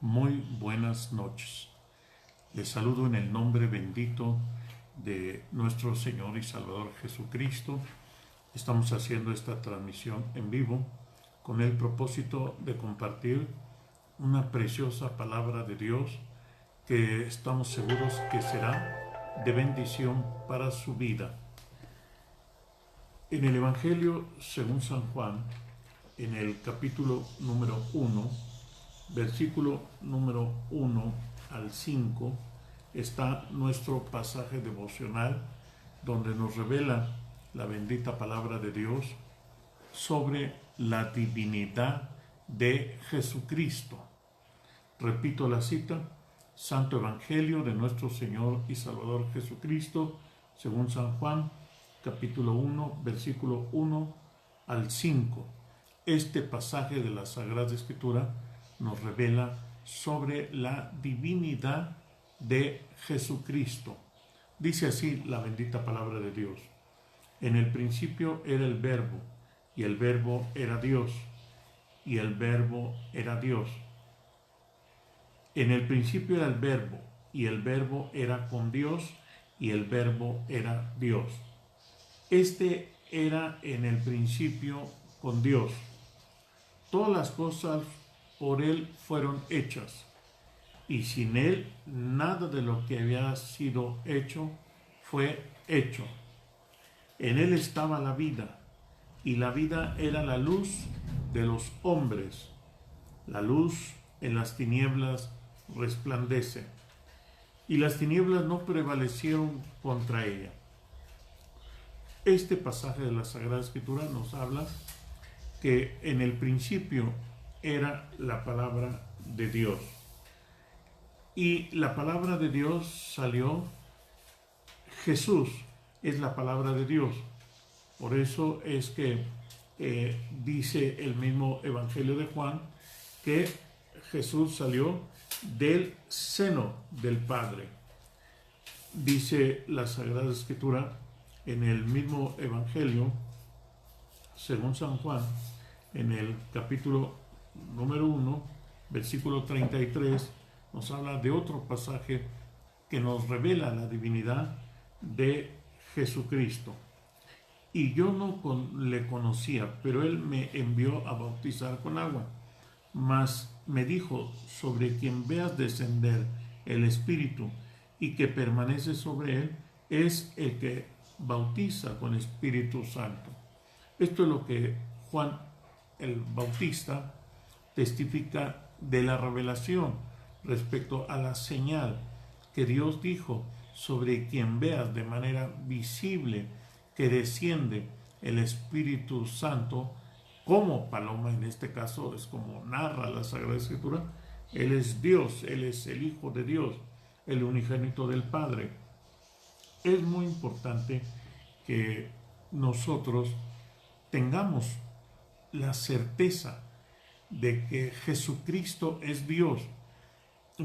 Muy buenas noches. Les saludo en el nombre bendito de nuestro Señor y Salvador Jesucristo. Estamos haciendo esta transmisión en vivo con el propósito de compartir una preciosa palabra de Dios que estamos seguros que será de bendición para su vida. En el Evangelio según San Juan, en el capítulo número 1, versículo número 1 al 5, está nuestro pasaje devocional donde nos revela la bendita palabra de Dios sobre la divinidad de Jesucristo. Repito la cita: Santo Evangelio de nuestro Señor y Salvador Jesucristo, según San Juan, capítulo 1, versículo 1 al 5. Este pasaje de la Sagrada Escritura nos revela sobre la divinidad de Jesucristo. Dice así la bendita palabra de Dios: en el principio era el Verbo, y el Verbo era Dios, y el Verbo era Dios. En el principio era el Verbo, y el Verbo era con Dios, y el Verbo era Dios. Este era en el principio con Dios. Todas las cosas por Él fueron hechas, y sin Él nada de lo que había sido hecho fue hecho. En Él estaba la vida, y la vida era la luz de los hombres. La luz en las tinieblas resplandece, y las tinieblas no prevalecieron contra ella. Este pasaje de la Sagrada Escritura nos habla que en el principio era la palabra de Dios. Y la palabra de Dios salió, Jesús es la palabra de Dios. Por eso es que dice el mismo Evangelio de Juan que Jesús salió del seno del Padre. Dice la Sagrada Escritura en el mismo Evangelio, según San Juan, en el capítulo número 1, versículo 33, nos habla de otro pasaje que nos revela la divinidad de Jesucristo. Y yo no le conocía, pero Él me envió a bautizar con agua. Mas me dijo: sobre quien veas descender el Espíritu y que permanece sobre Él, es el que bautiza con Espíritu Santo. Esto es lo que Juan el Bautista testifica de la revelación respecto a la señal que Dios dijo: sobre quien veas de manera visible que desciende el Espíritu Santo como paloma. En este caso es como narra la Sagrada Escritura. Él es Dios, Él es el Hijo de Dios, el unigénito del Padre. Es muy importante que nosotros tengamos la certeza de que Jesucristo es Dios.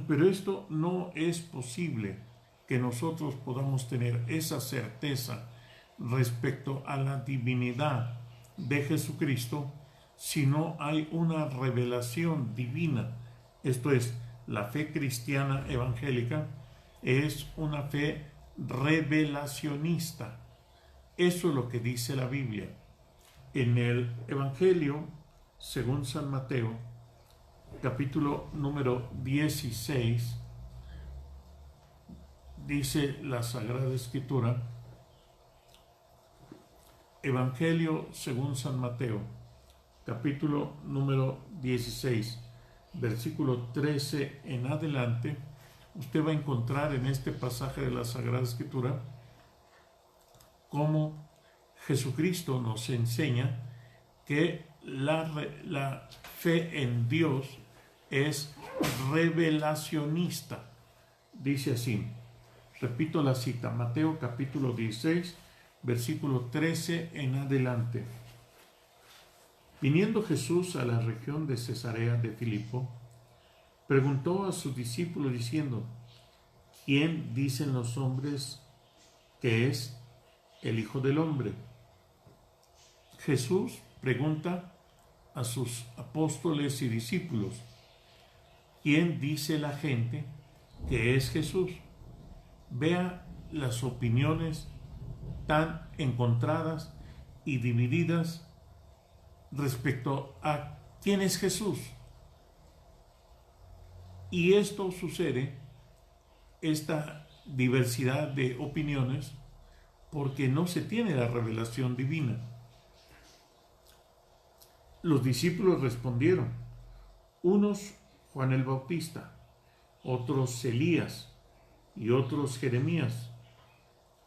Pero esto no es posible que nosotros podamos tener esa certeza respecto a la divinidad de Jesucristo si no hay una revelación divina. Esto es, la fe cristiana evangélica es una fe revelacionista. Eso es lo que dice la Biblia. En el Evangelio según San Mateo, capítulo número 16, dice la Sagrada Escritura, Evangelio según San Mateo, capítulo número 16, versículo 13 en adelante. Usted va a encontrar en este pasaje de la Sagrada Escritura cómo Jesucristo nos enseña que la fe en Dios es revelacionista. Dice así, repito la cita, Mateo capítulo 16, versículo 13 en adelante. Viniendo Jesús a la región de Cesarea de Filipo, preguntó a sus discípulos diciendo: ¿quién dicen los hombres que es el Hijo del Hombre? Jesús pregunta a sus apóstoles y discípulos. ¿quién dice la gente que es Jesús? Vea las opiniones tan encontradas y divididas respecto a quién es Jesús. Y esto sucede, esta diversidad de opiniones, porque no se tiene la revelación divina. Los discípulos respondieron, unos Juan el Bautista, otros Elías y otros Jeremías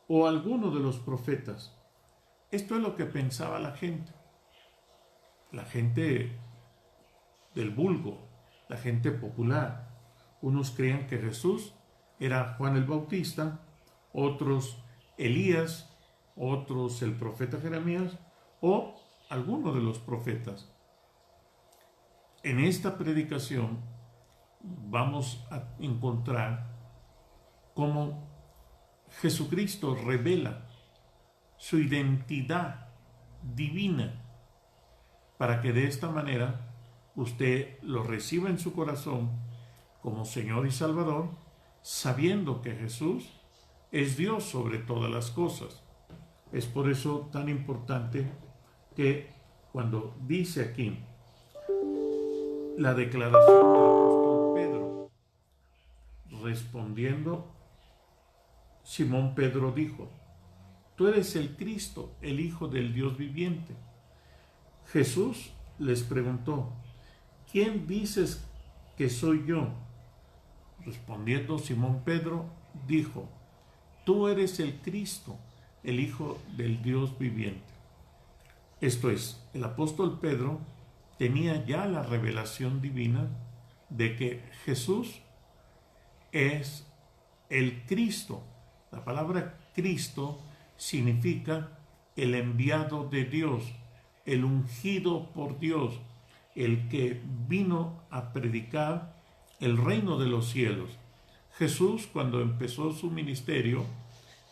o alguno de los profetas. Esto es lo que pensaba la gente del vulgo, la gente popular. Unos creían que Jesús era Juan el Bautista, otros Elías, otros el profeta Jeremías o alguno de los profetas. En esta predicación vamos a encontrar cómo Jesucristo revela su identidad divina para que de esta manera usted lo reciba en su corazón como Señor y Salvador, sabiendo que Jesús es Dios sobre todas las cosas. Es por eso tan importante que cuando dice aquí la declaración del apóstol Pedro, respondiendo, Simón Pedro dijo, tú eres el Cristo, el Hijo del Dios viviente. Jesús les preguntó, ¿quién dices que soy yo? Respondiendo Simón Pedro, dijo, tú eres el Cristo, el Hijo del Dios viviente. Esto es, el apóstol Pedro tenía ya la revelación divina de que Jesús es el Cristo. La palabra Cristo significa el enviado de Dios, el ungido por Dios, el que vino a predicar el reino de los cielos. Jesús, cuando empezó su ministerio,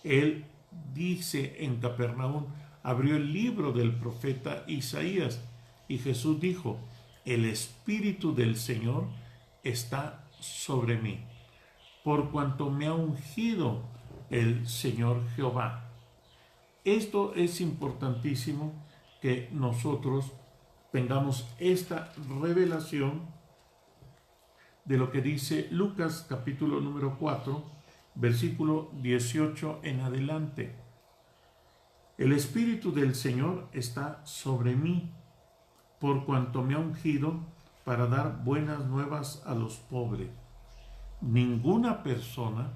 él dice en Capernaum, abrió el libro del profeta Isaías y Jesús dijo, el Espíritu del Señor está sobre mí, por cuanto me ha ungido el Señor Jehová. Esto es importantísimo que nosotros tengamos esta revelación de lo que dice Lucas capítulo número 4, versículo 18 en adelante. El Espíritu del Señor está sobre mí, por cuanto me ha ungido para dar buenas nuevas a los pobres. Ninguna persona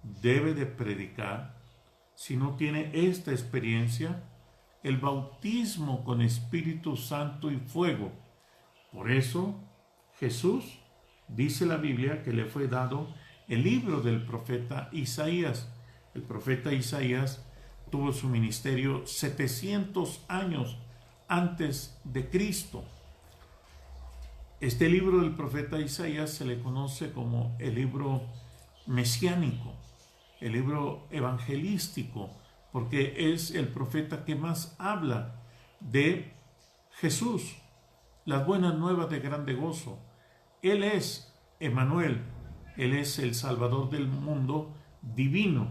debe de predicar si no tiene esta experiencia, el bautismo con Espíritu Santo y fuego. Por eso Jesús, dice la Biblia, que le fue dado el libro del profeta Isaías. El profeta Isaías tuvo su ministerio 700 años antes de Cristo. Este libro del profeta Isaías se le conoce como el libro mesiánico, el libro evangelístico, porque es el profeta que más habla de Jesús, las buenas nuevas de grande gozo. Él es Emmanuel, Él es el Salvador del mundo divino.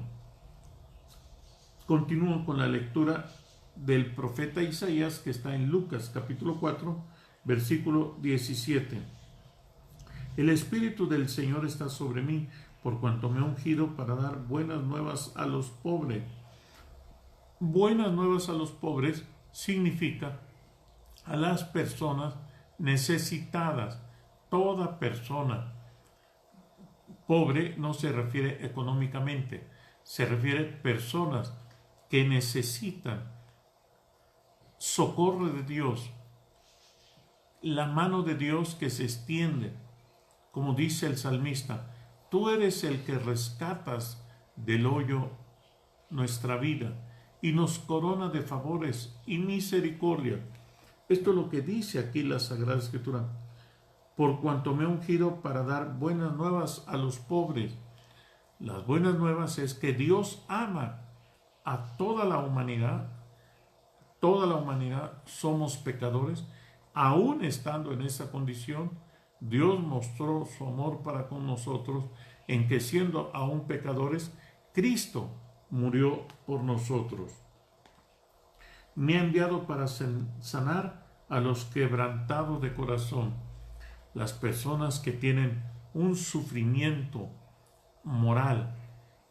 Continúo con la lectura del profeta Isaías que está en Lucas capítulo 4, versículo 17. El Espíritu del Señor está sobre mí, por cuanto me ha ungido para dar buenas nuevas a los pobres. Buenas nuevas a los pobres significa a las personas necesitadas. Toda persona pobre no se refiere económicamente, se refiere a personas que necesitan socorro de Dios, la mano de Dios que se extiende, como dice el salmista, tú eres el que rescatas del hoyo nuestra vida y nos corona de favores y misericordia. Esto es lo que dice aquí la Sagrada Escritura. Por cuanto me ha ungido para dar buenas nuevas a los pobres. Las buenas nuevas es que Dios ama a toda la humanidad. Toda la humanidad somos pecadores. Aún estando en esa condición, Dios mostró su amor para con nosotros en que siendo aún pecadores, Cristo murió por nosotros. Me ha enviado para sanar a los quebrantados de corazón, las personas que tienen un sufrimiento moral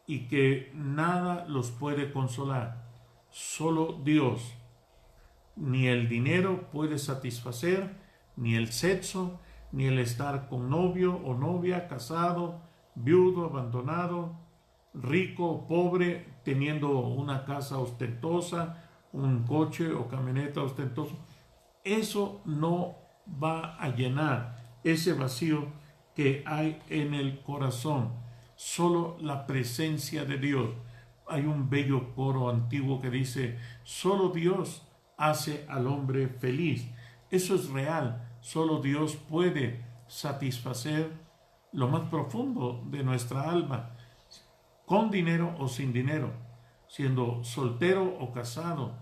y que nada los puede consolar. Solo Dios. Ni el dinero puede satisfacer, ni el sexo, ni el estar con novio o novia, casado, viudo, abandonado, rico o pobre, teniendo una casa ostentosa, un coche o camioneta ostentoso. Eso no va a llenar ese vacío que hay en el corazón. Solo la presencia de Dios. Hay un bello coro antiguo que dice: solo Dios hace al hombre feliz. Eso es real. Solo Dios puede satisfacer lo más profundo de nuestra alma, con dinero o sin dinero, siendo soltero o casado,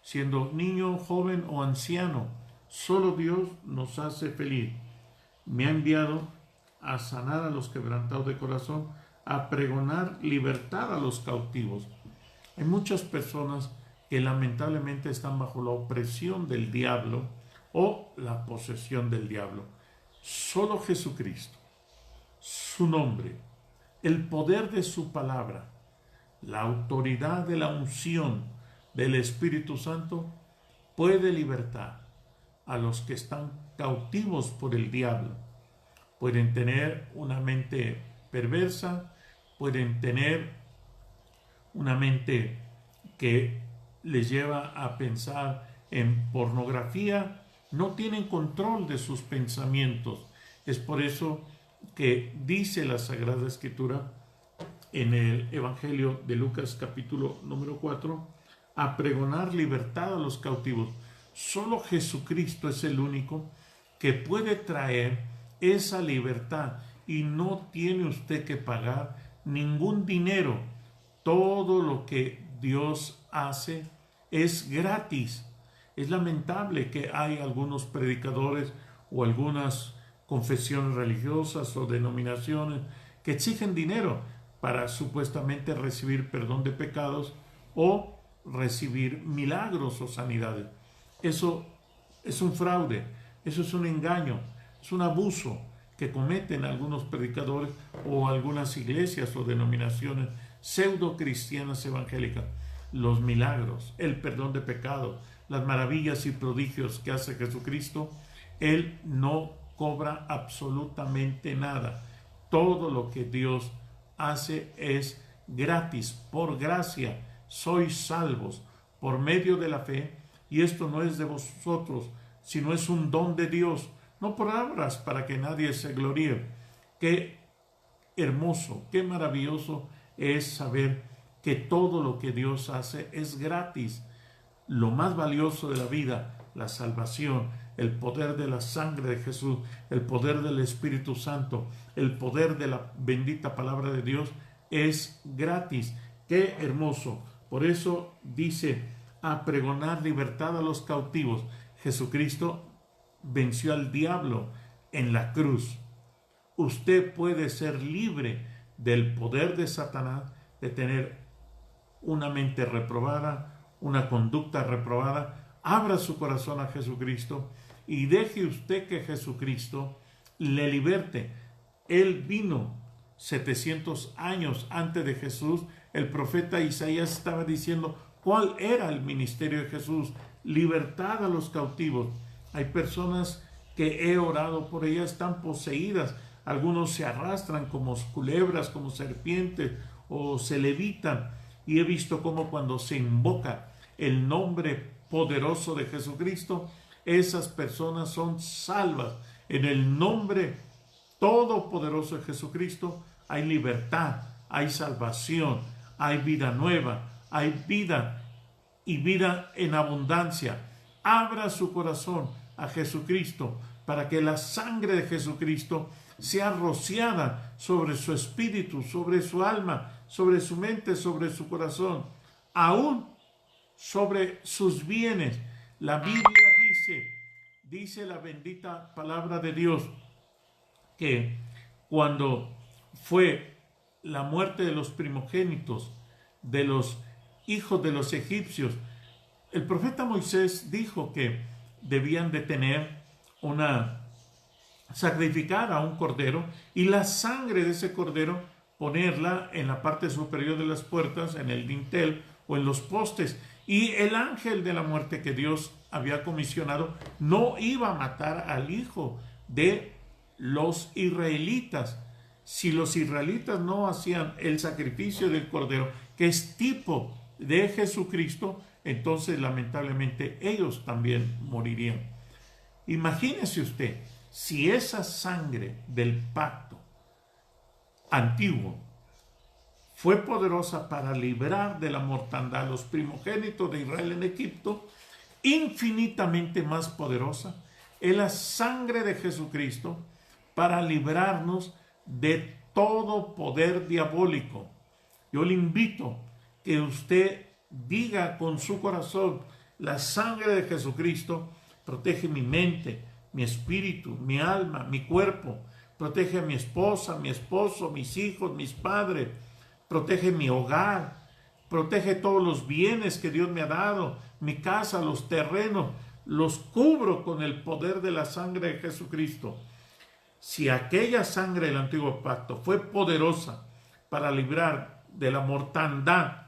siendo niño, joven o anciano. Solo Dios nos hace feliz. Me ha enviado a sanar a los quebrantados de corazón, a pregonar libertad a los cautivos. Hay muchas personas que lamentablemente están bajo la opresión del diablo o la posesión del diablo. Solo Jesucristo, su nombre, el poder de su palabra, la autoridad de la unción del Espíritu Santo puede libertar a los que están cautivos por el diablo. Pueden tener una mente perversa, pueden tener una mente que les lleva a pensar en pornografía, no tienen control de sus pensamientos. Es por eso que dice la Sagrada Escritura en el Evangelio de Lucas capítulo número 4, a pregonar libertad a los cautivos. Solo Jesucristo es el único que puede traer esa libertad y no tiene usted que pagar ningún dinero. Todo lo que Dios hace es gratis. Es lamentable que hay algunos predicadores o algunas confesiones religiosas o denominaciones que exigen dinero para supuestamente recibir perdón de pecados o recibir milagros o sanidades. Eso es un fraude, eso es un engaño, es un abuso que cometen algunos predicadores o algunas iglesias o denominaciones pseudo cristianas evangélicas. Los milagros, el perdón de pecados, las maravillas y prodigios que hace Jesucristo, Él no cobra absolutamente nada. Todo lo que Dios hace es gratis, por gracia, sois salvos por medio de la fe, y esto no es de vosotros, sino es un don de Dios, no por obras para que nadie se gloríe. Qué hermoso, qué maravilloso es saber que todo lo que Dios hace es gratis. Lo más valioso de la vida, la salvación, el poder de la sangre de Jesús, el poder del Espíritu Santo, el poder de la bendita palabra de Dios, es gratis. ¡Qué hermoso! Por eso dice, a pregonar libertad a los cautivos. Jesucristo venció al diablo en la cruz. Usted puede ser libre del poder de Satanás, de tener una mente reprobada, una conducta reprobada. Abra su corazón a Jesucristo y deje usted que Jesucristo le liberte. Él vino 700 años antes de Jesús. El profeta Isaías estaba diciendo cuál era el ministerio de Jesús: libertad a los cautivos. Hay personas que he orado por ellas, están poseídas. Algunos se arrastran como culebras, como serpientes, o se levitan. Y he visto cómo cuando se invoca el nombre poderoso de Jesucristo, esas personas son salvas. En el nombre todopoderoso de Jesucristo hay libertad, hay salvación, hay vida nueva, hay vida y vida en abundancia. Abra su corazón a Jesucristo para que la sangre de Jesucristo sea rociada sobre su espíritu, sobre su alma, sobre su mente, sobre su corazón, aún sobre sus bienes. La Biblia dice la bendita palabra de Dios, que cuando fue la muerte de los primogénitos de los hijos de los egipcios, el profeta Moisés dijo que debían de sacrificar a un cordero y la sangre de ese cordero ponerla en la parte superior de las puertas, en el dintel o en los postes. Y el ángel de la muerte que Dios había comisionado no iba a matar al hijo de los israelitas. Si los israelitas no hacían el sacrificio del cordero, que es tipo de Jesucristo, entonces lamentablemente ellos también morirían. Imagínese usted, si esa sangre del pacto antiguo fue poderosa para librar de la mortandad a los primogénitos de Israel en Egipto, infinitamente más poderosa es la sangre de Jesucristo para librarnos de todo poder diabólico. Yo le invito que usted diga con su corazón: la sangre de Jesucristo protege mi mente, mi espíritu, mi alma, mi cuerpo, protege a mi esposa, mi esposo, mis hijos, mis padres, protege mi hogar, protege todos los bienes que Dios me ha dado, mi casa, los terrenos, los cubro con el poder de la sangre de Jesucristo. Si aquella sangre del antiguo pacto fue poderosa para librar de la mortandad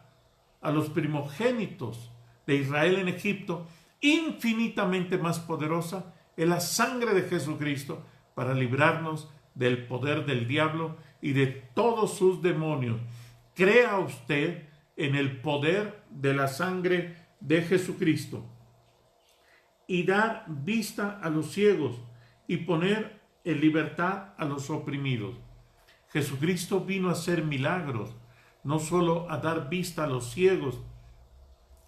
a los primogénitos de Israel en Egipto, infinitamente más poderosa es la sangre de Jesucristo para librarnos del poder del diablo y de todos sus demonios. Crea usted en el poder de la sangre de Jesucristo y dar vista a los ciegos y poner en libertad a los oprimidos. Jesucristo vino a hacer milagros, no solo a dar vista a los ciegos.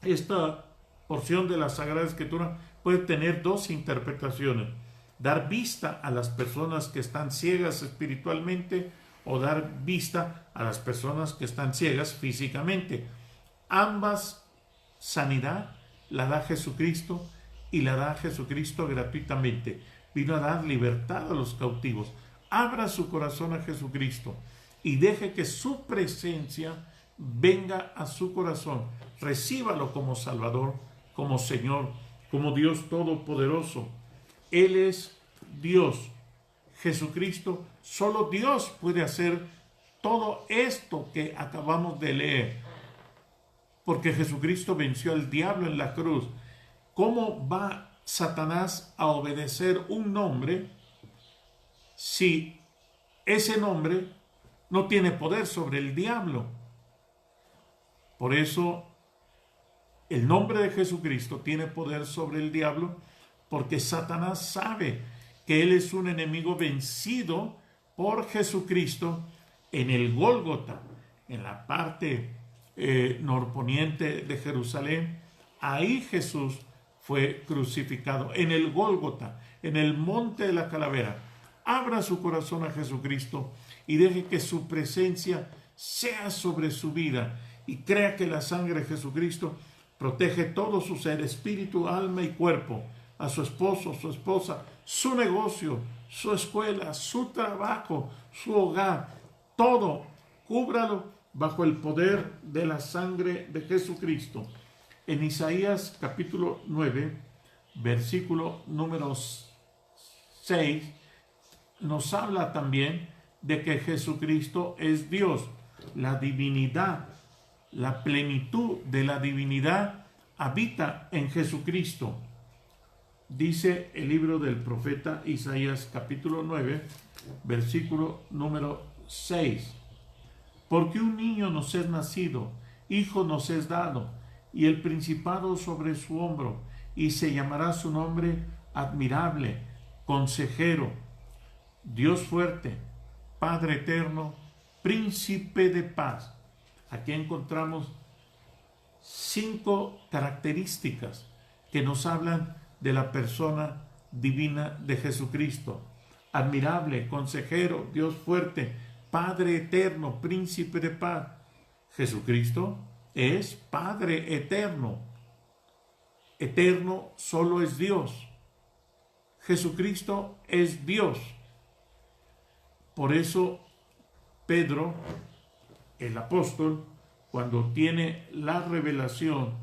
Esta porción de la Sagrada Escritura puede tener dos interpretaciones: dar vista a las personas que están ciegas espiritualmente o dar vista a las personas que están ciegas físicamente. Ambas sanidad la da Jesucristo y la da Jesucristo gratuitamente. Vino a dar libertad a los cautivos. Abra su corazón a Jesucristo y deje que su presencia venga a su corazón. Recíbalo como Salvador, como Señor, como Dios Todopoderoso. Él es Dios. Jesucristo, solo Dios puede hacer todo esto que acabamos de leer, porque Jesucristo venció al diablo en la cruz. ¿Cómo va Satanás a obedecer un nombre si ese nombre no tiene poder sobre el diablo? Por eso el nombre de Jesucristo tiene poder sobre el diablo, porque Satanás sabe que él es un enemigo vencido por Jesucristo en el Gólgota, en la parte norponiente de Jerusalén. Ahí Jesús fue crucificado, en el Gólgota, en el monte de la calavera. Abra su corazón a Jesucristo y deje que su presencia sea sobre su vida y crea que la sangre de Jesucristo protege todo su ser, espíritu, alma y cuerpo, a su esposo, su esposa, su negocio, su escuela, su trabajo, su hogar, todo. Cúbralo bajo el poder de la sangre de Jesucristo. En Isaías capítulo 9, versículo número 6, nos habla también de que Jesucristo es Dios. La divinidad, la plenitud de la divinidad habita en Jesucristo. Dice el libro del profeta Isaías capítulo 9, versículo número 6. Porque un niño nos es nacido, hijo nos es dado, y el principado sobre su hombro, y se llamará su nombre admirable, consejero, Dios fuerte, Padre eterno, príncipe de paz. Aquí encontramos 5 características que nos hablan de la persona divina de Jesucristo. Admirable, consejero, Dios fuerte, Padre eterno, príncipe de paz. Jesucristo es Padre eterno. Eterno solo es Dios. Jesucristo es Dios. Por eso Pedro, el apóstol, cuando tiene la revelación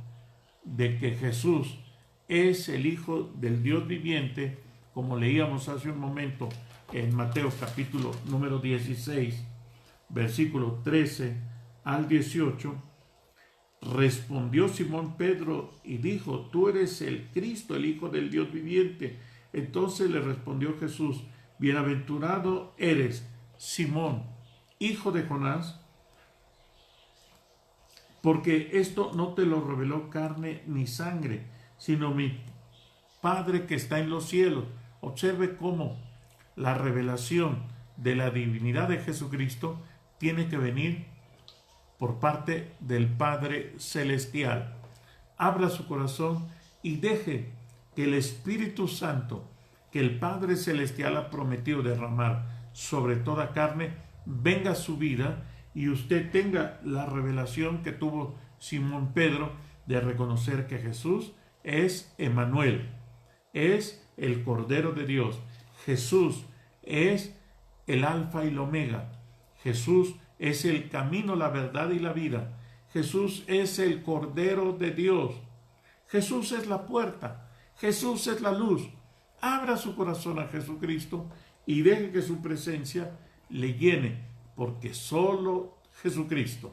de que Jesús es el Hijo del Dios viviente, como leíamos hace un momento en Mateo capítulo número 16, versículo 13 al 18, respondió Simón Pedro y dijo: tú eres el Cristo, el Hijo del Dios viviente. Entonces le respondió Jesús: bienaventurado eres, Simón, hijo de Jonás, porque esto no te lo reveló carne ni sangre, sino mi Padre que está en los cielos. Observe cómo la revelación de la divinidad de Jesucristo tiene que venir por parte del Padre Celestial. Abra su corazón y deje que el Espíritu Santo, que el Padre Celestial ha prometido derramar sobre toda carne, venga a su vida y usted tenga la revelación que tuvo Simón Pedro de reconocer que Jesús es Emmanuel, es el Cordero de Dios. Jesús es el Alfa y el Omega. Jesús es el camino, la verdad y la vida. Jesús es el Cordero de Dios. Jesús es la puerta. Jesús es la luz. Abra su corazón a Jesucristo y deje que su presencia le llene, porque solo Jesucristo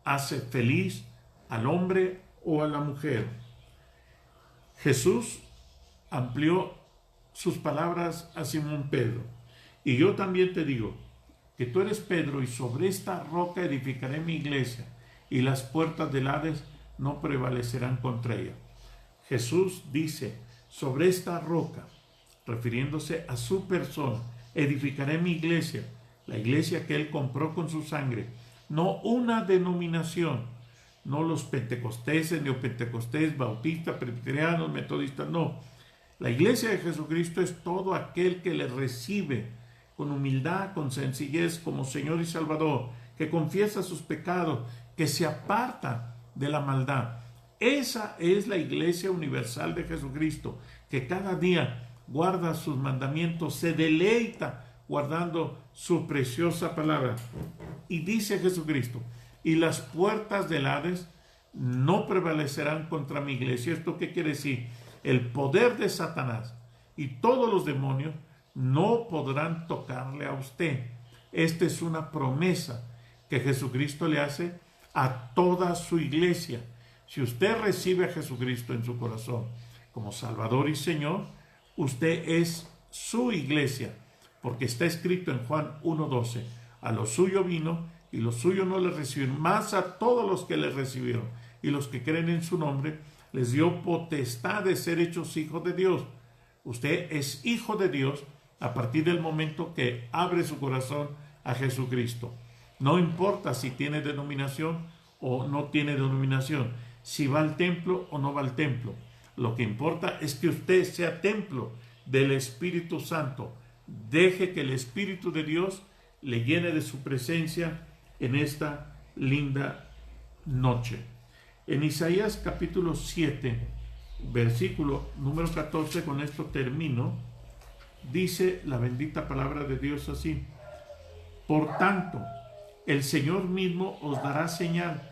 hace feliz al hombre o a la mujer. Jesús amplió sus palabras a Simón Pedro: y yo también te digo que tú eres Pedro, y sobre esta roca edificaré mi iglesia, y las puertas del Hades no prevalecerán contra ella. Jesús dice: sobre esta roca, refiriéndose a su persona, edificaré mi iglesia, la iglesia que él compró con su sangre, no una denominación, no los pentecosteses, neopentecostés, bautistas, presbiterianos, metodistas, no. La iglesia de Jesucristo es todo aquel que le recibe con humildad, con sencillez como Señor y Salvador, que confiesa sus pecados, que se aparta de la maldad. Esa es la iglesia universal de Jesucristo, que cada día guarda sus mandamientos, se deleita guardando su preciosa palabra. Y dice Jesucristo: y las puertas del Hades no prevalecerán contra mi iglesia. ¿Esto qué quiere decir? El poder de Satanás y todos los demonios no podrán tocarle a usted. Esta es una promesa que Jesucristo le hace a toda su iglesia. Si usted recibe a Jesucristo en su corazón como Salvador y Señor, usted es su iglesia, porque está escrito en Juan 1:12: a lo suyo vino y los suyos no le recibieron, mas a todos los que le recibieron y los que creen en su nombre les dio potestad de ser hechos hijos de Dios. Usted es hijo de Dios a partir del momento que abre su corazón a Jesucristo. No importa si tiene denominación o no tiene denominación, si va al templo o no va al templo. Lo que importa es que usted sea templo del Espíritu Santo. Deje que el Espíritu de Dios le llene de su presencia en esta linda noche. En Isaías capítulo 7, versículo número 14, con esto termino, dice la bendita palabra de Dios así: por tanto, el Señor mismo os dará señal.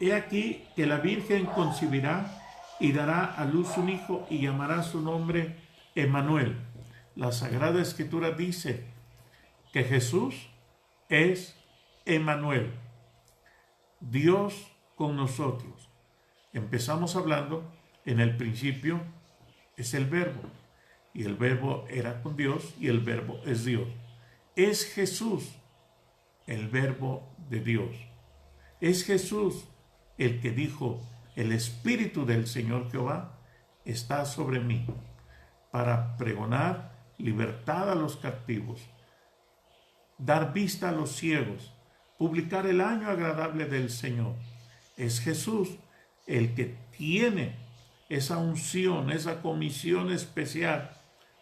He aquí que la Virgen concebirá y dará a luz un hijo y llamará su nombre Emmanuel. La Sagrada Escritura dice que Jesús es Emmanuel, Dios con nosotros. Empezamos hablando, en el principio es el Verbo, y el Verbo era con Dios, y el Verbo es Dios. Es Jesús el Verbo de Dios. Es Jesús el que dijo: el Espíritu del Señor Jehová está sobre mí, para pregonar libertad a los cautivos, dar vista a los ciegos, publicar el año agradable del Señor. Es Jesús el que tiene esa unción, esa comisión especial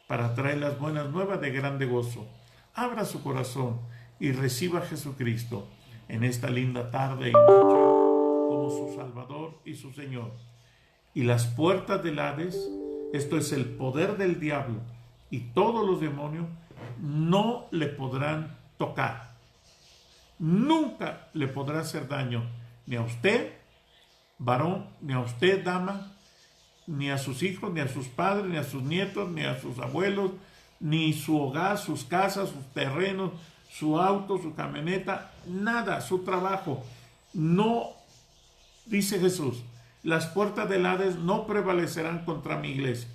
para traer las buenas nuevas de grande gozo. Abra su corazón y reciba a Jesucristo en esta linda tarde y noche como su Salvador y su Señor. Y las puertas del Hades, esto es el poder del diablo y todos los demonios, no le podrán tocar. Nunca le podrá hacer daño ni a usted, varón, ni a usted, dama, ni a sus hijos, ni a sus padres, ni a sus nietos, ni a sus abuelos, ni su hogar, sus casas, sus terrenos, su auto, su camioneta, nada, su trabajo. No, dice Jesús, las puertas del Hades no prevalecerán contra mi iglesia.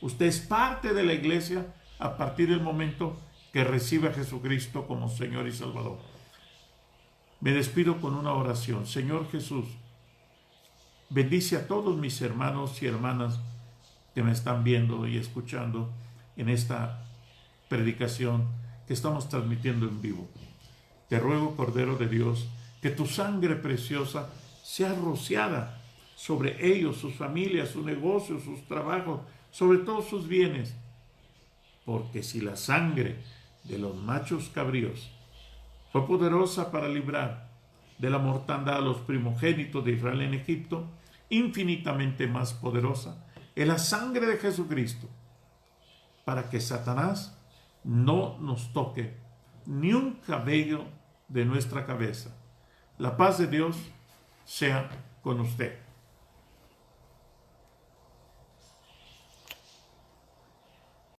Usted es parte de la iglesia a partir del momento que recibe a Jesucristo como Señor y Salvador. Me despido con una oración. Señor Jesús, bendice a todos mis hermanos y hermanas que me están viendo y escuchando en esta predicación que estamos transmitiendo en vivo. Te ruego, Cordero de Dios, que tu sangre preciosa sea rociada sobre ellos, sus familias, sus negocios, sus trabajos, sobre todos sus bienes. Porque si la sangre de los machos cabríos fue poderosa para librar de la mortandad a los primogénitos de Israel en Egipto, infinitamente más poderosa es la sangre de Jesucristo para que Satanás no nos toque ni un cabello de nuestra cabeza. La paz de Dios sea con usted.